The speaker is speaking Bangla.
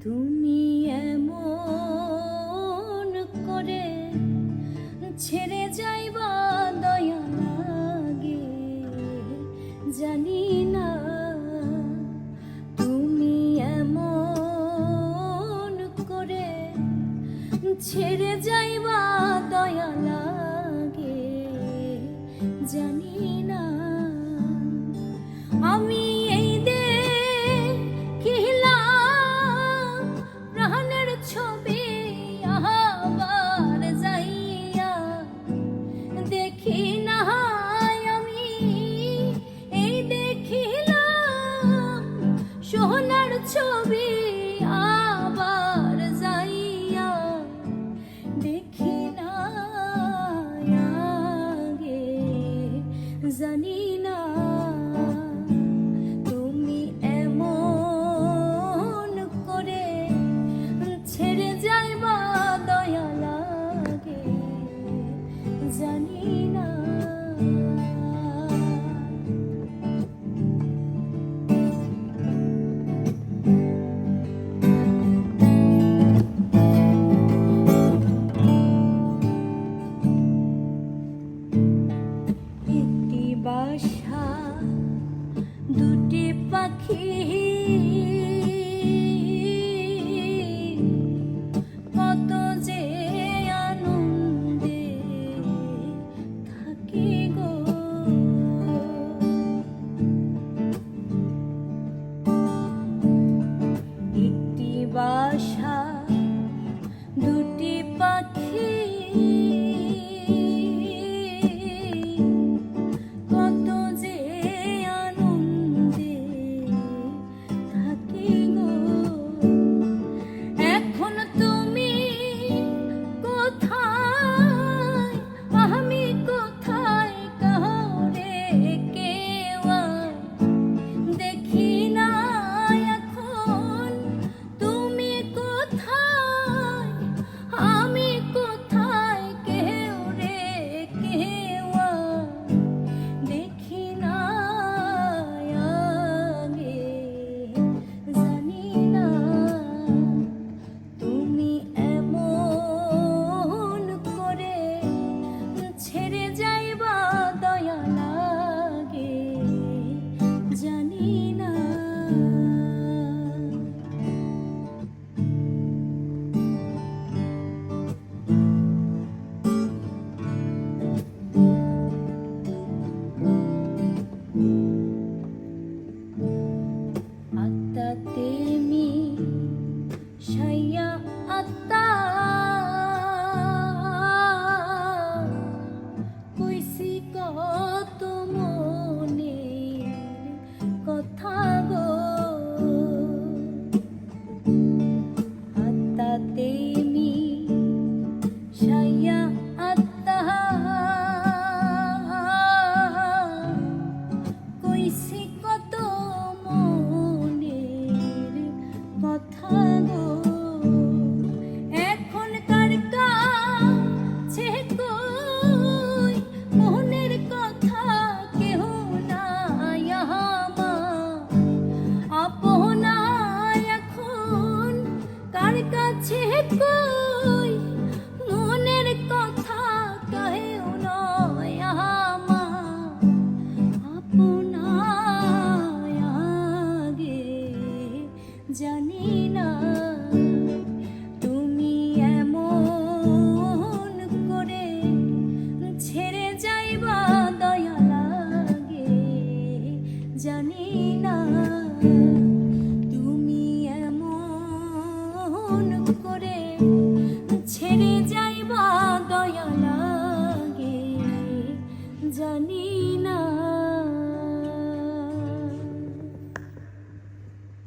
তুমি এমন করে ছেড়ে যাইবা দয়া লাগে জানি না। তুমি এমন করে ছেড়ে যাইবা দয়া লাগে জানি না। আমি এই দেখিলাম প্রাণের ছবি আবার যাইয়া দেখি না। আমি এই দেখিলাম সোনার ছবি আবার যাইয়া দেখি না। আগে জানি না তুমি এমন করে ছেড়ে যাইবা দয়া লাগে জানি না। একটি বাসা দুটি পাখি কত যে আনন্দে থাকি গো। একটি বাসা দুটি পাখি কত যে আনন্দে থাকি গো। এখন তুমি কোথায় আমি কোথায় কাউরে কেউ দেখি না। এখন তুমি কোথায় আমি কোথায় কেউ রে কেউ দেখি না। আগে জানি না তুমি এমন করে ছেড়ে যাইবা দয়া লাগে জানি না। আত্মাতে মি সাইয়া আত্মা কইছি কত মনের কথা গো। আত্মাতে মি সাইয়া আত্মা কইছি কত মনের কথা গো। এখন কার কাছে কই মনের কথা কেহ নাই আমার আপনা। এখন কার কাছে কই মনের কথা কেহ নয় আমার আপনা। আগে জানি না তুমি এমন করে ছেড়ে যাইবা দয়া লাগে জানি না। তুমি এমন করে ছেড়ে যাইবা দয়া লাগে জানি